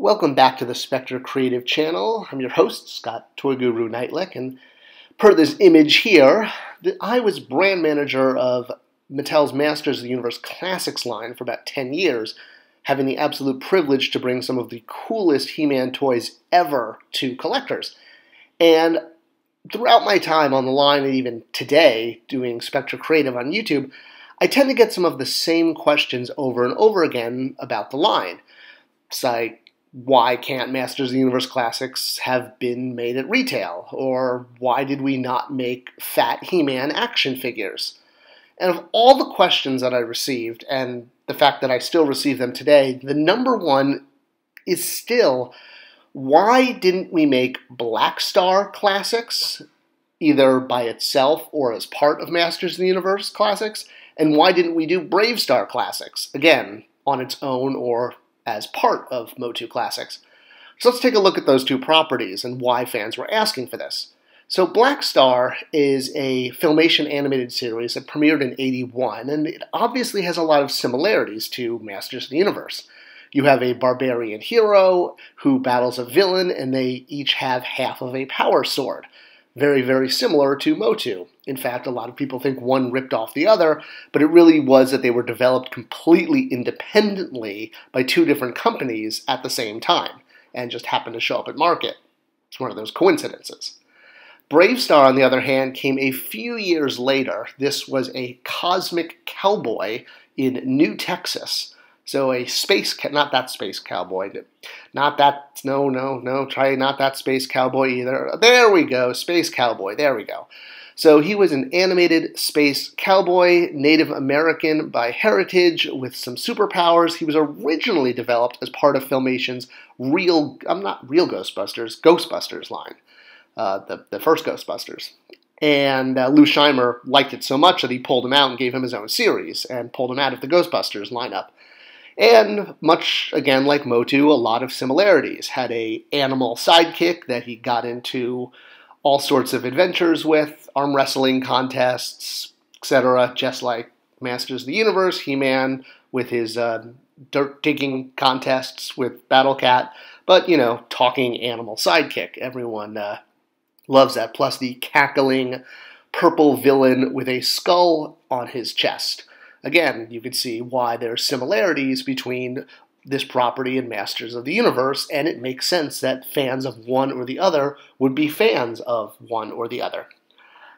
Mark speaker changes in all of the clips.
Speaker 1: Welcome back to the Spector Creative channel. I'm your host, Scot Toy Guru Neitlich, and per this image here, I was brand manager of Mattel's Masters of the Universe Classics line for about 10 years, having the absolute privilege to bring some of the coolest He-Man toys ever to collectors. And throughout my time on the line, and even today, doing Spector Creative on YouTube, I tend to get some of the same questions over and over again about the line. It's like, why can't Masters of the Universe Classics have been made at retail? Or why did we not make fat He-Man action figures? And of all the questions that I received, and the fact that I still receive them today, the number one is still, why didn't we make Blackstar Classics, either by itself or as part of Masters of the Universe Classics? And why didn't we do Bravestarr Classics, again, on its own or as part of MOTUC Classics? So let's take a look at those two properties and why fans were asking for this. So Blackstar is a Filmation animated series that premiered in '81, and it obviously has a lot of similarities to Masters of the Universe. You have a barbarian hero who battles a villain, and they each have half of a power sword. Very, very similar to MOTU. In fact, a lot of people think one ripped off the other, but it really was that they were developed completely independently by two different companies at the same time, and just happened to show up at market. It's one of those coincidences. Bravestarr, on the other hand, came a few years later. This was a cosmic cowboy in New Texas. So a space, not that space cowboy, not that, no, try not that space cowboy either. There we go, space cowboy, there we go. So he was an animated space cowboy, Native American by heritage, with some superpowers. He was originally developed as part of Filmation's Ghostbusters line, the first Ghostbusters. And Lou Scheimer liked it so much that he pulled him out and gave him his own series, and pulled him out of the Ghostbusters lineup. And much, again, like MOTU, a lot of similarities. Had a animal sidekick that he got into all sorts of adventures with, arm wrestling contests, etc., just like Masters of the Universe, He-Man with his dirt digging contests with Battle Cat, but, you know, talking animal sidekick. Everyone loves that, plus the cackling purple villain with a skull on his chest. Again, you can see why there are similarities between this property and Masters of the Universe, and it makes sense that fans of one or the other would be fans of one or the other.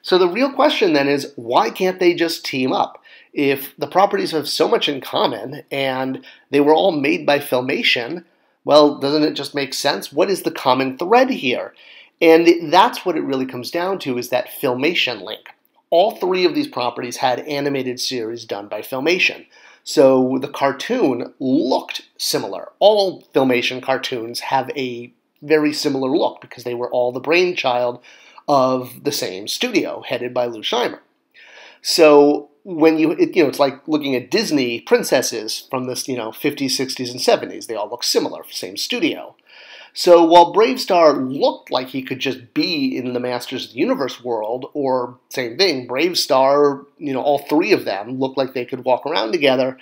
Speaker 1: So the real question then is, why can't they just team up? If the properties have so much in common, and they were all made by Filmation, well, doesn't it just make sense? What is the common thread here? And that's what it really comes down to, is that Filmation link. All three of these properties had animated series done by Filmation. So the cartoon looked similar. All Filmation cartoons have a very similar look because they were all the brainchild of the same studio, headed by Lou Scheimer. So when it's like looking at Disney princesses from the 50s, 60s, and 70s. They all look similar, same studio. So while Bravestarr looked like he could just be in the Masters of the Universe world, or same thing, Bravestarr, all three of them looked like they could walk around together,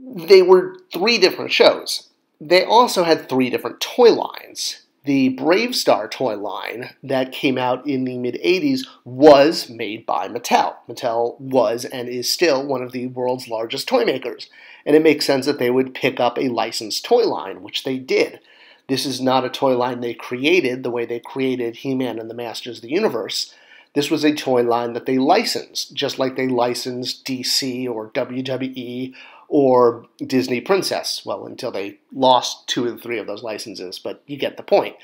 Speaker 1: they were three different shows. They also had three different toy lines. The Bravestarr toy line that came out in the mid-'80s was made by Mattel. Mattel was and is still one of the world's largest toy makers, and it makes sense that they would pick up a licensed toy line, which they did. This is not a toy line they created the way they created He-Man and the Masters of the Universe. This was a toy line that they licensed, just like they licensed DC or WWE or Disney Princess. Well, until they lost 2 of the 3 of those licenses, but you get the point.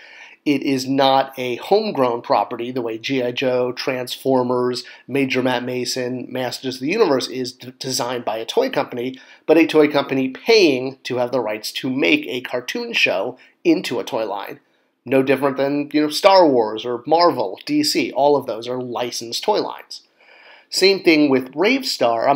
Speaker 1: It is not a homegrown property the way G.I. Joe, Transformers, Major Matt Mason, Masters of the Universe is designed by a toy company, but a toy company paying to have the rights to make a cartoon show into a toy line. No different than, Star Wars or Marvel, DC. All of those are licensed toy lines. Same thing with Blackstar.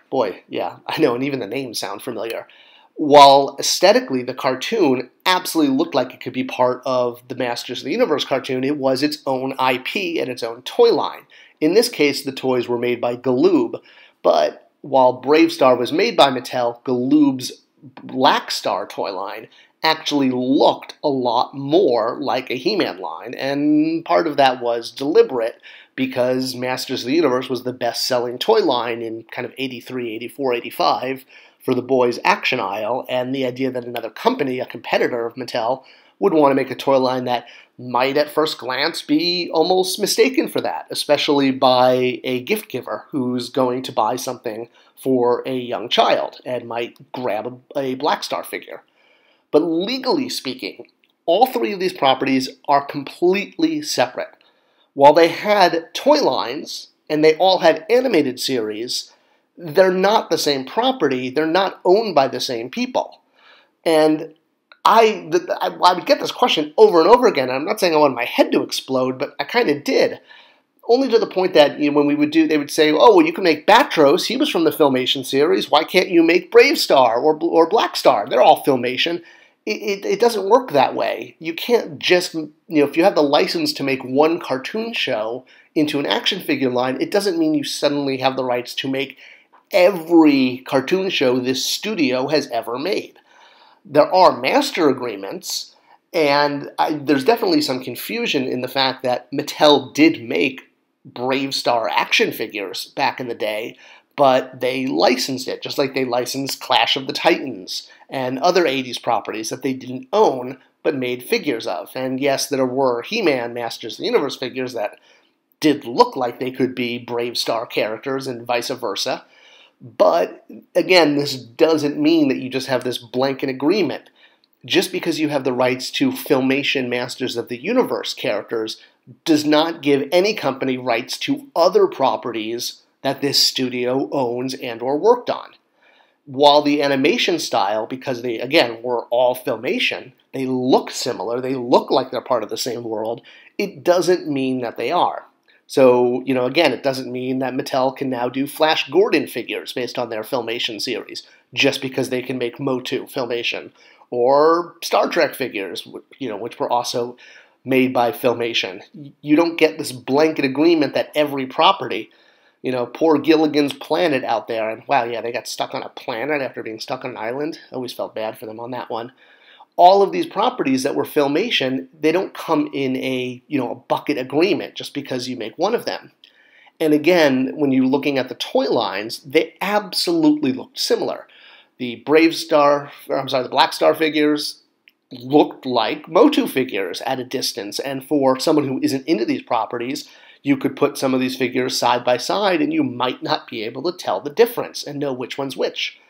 Speaker 1: Boy, yeah, I know, and even the names sound familiar. While aesthetically the cartoon absolutely looked like it could be part of the Masters of the Universe cartoon, it was its own IP and its own toy line. In this case, the toys were made by Galoob, but while Bravestarr was made by Mattel, Galoo's Blackstar toy line actually looked a lot more like a He-Man line, and part of that was deliberate because Masters of the Universe was the best-selling toy line in kind of 83, 84, 85 for the boys' action aisle, and the idea that another company, a competitor of Mattel, would want to make a toy line that might at first glance be almost mistaken for that, especially by a gift giver who's going to buy something for a young child and might grab a Blackstar figure. But legally speaking, all three of these properties are completely separate. While they had toy lines and they all had animated series, they're not the same property, they're not owned by the same people. And I would get this question over and over again. I'm not saying I wanted my head to explode, but I kind of did. Only to the point that when we would do, they would say, oh, well, you can make Batros. He was from the Filmation series. Why can't you make Bravestarr or Blackstar? They're all Filmation. It doesn't work that way. You can't just, if you have the license to make one cartoon show into an action figure line, it doesn't mean you suddenly have the rights to make every cartoon show this studio has ever made. There are master agreements, and there's definitely some confusion in the fact that Mattel did make Bravestarr action figures back in the day, but they licensed it, just like they licensed Clash of the Titans and other 80s properties that they didn't own but made figures of. And yes, there were He-Man Masters of the Universe figures that did look like they could be Bravestarr characters and vice versa. But again, this doesn't mean that you just have this blanket agreement. Just because you have the rights to Filmation Masters of the Universe characters does not give any company rights to other properties that this studio owns and or worked on. While the animation style, because they, again, were all Filmation, they look similar, they look like they're part of the same world, it doesn't mean that they are. So, again, it doesn't mean that Mattel can now do Flash Gordon figures based on their Filmation series, just because they can make MOTUC Filmation, or Star Trek figures, which were also made by Filmation. You don't get this blanket agreement that every property, poor Gilligan's Planet out there, and wow, yeah, they got stuck on a planet after being stuck on an island. I always felt bad for them on that one. All of these properties that were Filmation, they don't come in a bucket agreement just because you make one of them. And again, when you're looking at the toy lines, they absolutely looked similar. The Blackstar figures looked like MOTUC figures at a distance, and for someone who isn't into these properties, you could put some of these figures side by side and you might not be able to tell the difference and know which one's which.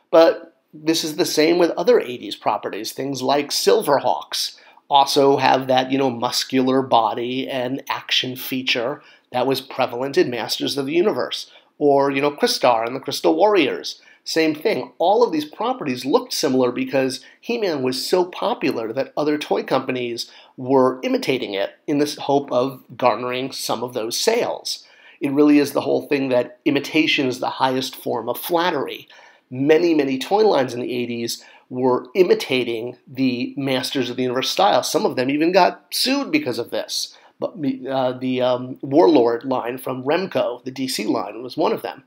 Speaker 1: But this is the same with other 80s properties. Things like Silverhawks also have that, muscular body and action feature that was prevalent in Masters of the Universe. Or, Crystar and the Crystal Warriors. Same thing. All of these properties looked similar because He-Man was so popular that other toy companies were imitating it in the hope of garnering some of those sales. It really is the whole thing that imitation is the highest form of flattery. Many, many toy lines in the 80s were imitating the Masters of the Universe style. Some of them even got sued because of this. But the Warlord line from Remco, the DC line, was one of them.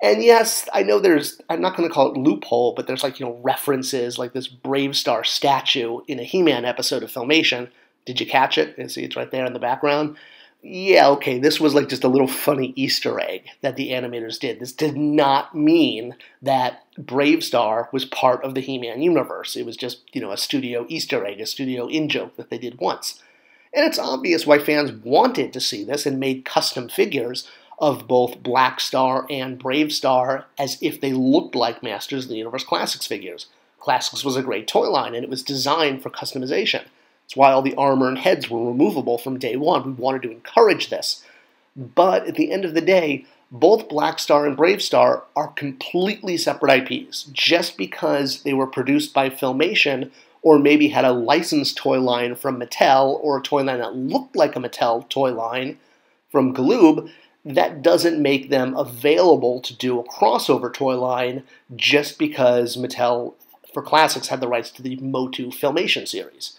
Speaker 1: And yes, I know I'm not going to call it loophole, but there's references like this Bravestarr statue in a He-Man episode of Filmation. Did you catch it? You see it's right there in the background. Yeah, okay, this was just a little funny Easter egg that the animators did. This did not mean that Bravestarr was part of the He-Man universe. It was just, a studio Easter egg, a studio in-joke that they did once. And it's obvious why fans wanted to see this and made custom figures of both Blackstar and Bravestarr as if they looked like Masters of the Universe Classics figures. Classics was a great toy line, and it was designed for customization. That's why all the armor and heads were removable from day one. We wanted to encourage this. But at the end of the day, both Blackstar and Bravestarr are completely separate IPs. Just because they were produced by Filmation or maybe had a licensed toy line from Mattel or a toy line that looked like a Mattel toy line from Galoob, that doesn't make them available to do a crossover toy line just because Mattel, for Classics, had the rights to the MOTUC Filmation series.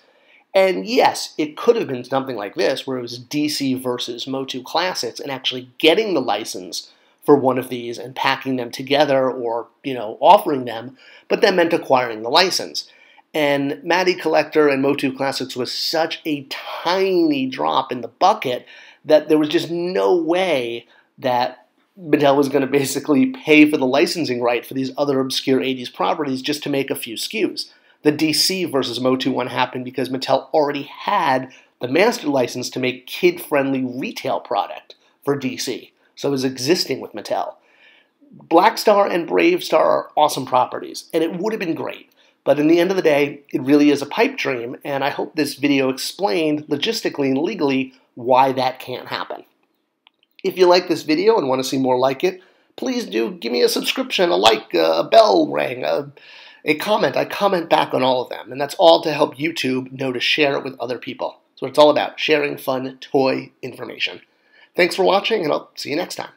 Speaker 1: And yes, it could have been something like this, where it was DC versus MOTUC Classics, and actually getting the license for one of these and packing them together or, offering them, but that meant acquiring the license. And Matty Collector and MOTUC Classics was such a tiny drop in the bucket that there was just no way that Mattel was going to basically pay for the licensing right for these other obscure 80s properties just to make a few SKUs. The DC versus MOTUC one happened because Mattel already had the master license to make kid-friendly retail product for DC. So it was existing with Mattel. Blackstar and Bravestar are awesome properties, and it would have been great. But in the end of the day, it really is a pipe dream, and I hope this video explained logistically and legally why that can't happen. If you like this video and want to see more like it, please do give me a subscription, a like, a bell ring, a comment. I comment back on all of them, and that's all to help YouTube know to share it with other people. So it's all about sharing fun toy information. Thanks for watching, and I'll see you next time.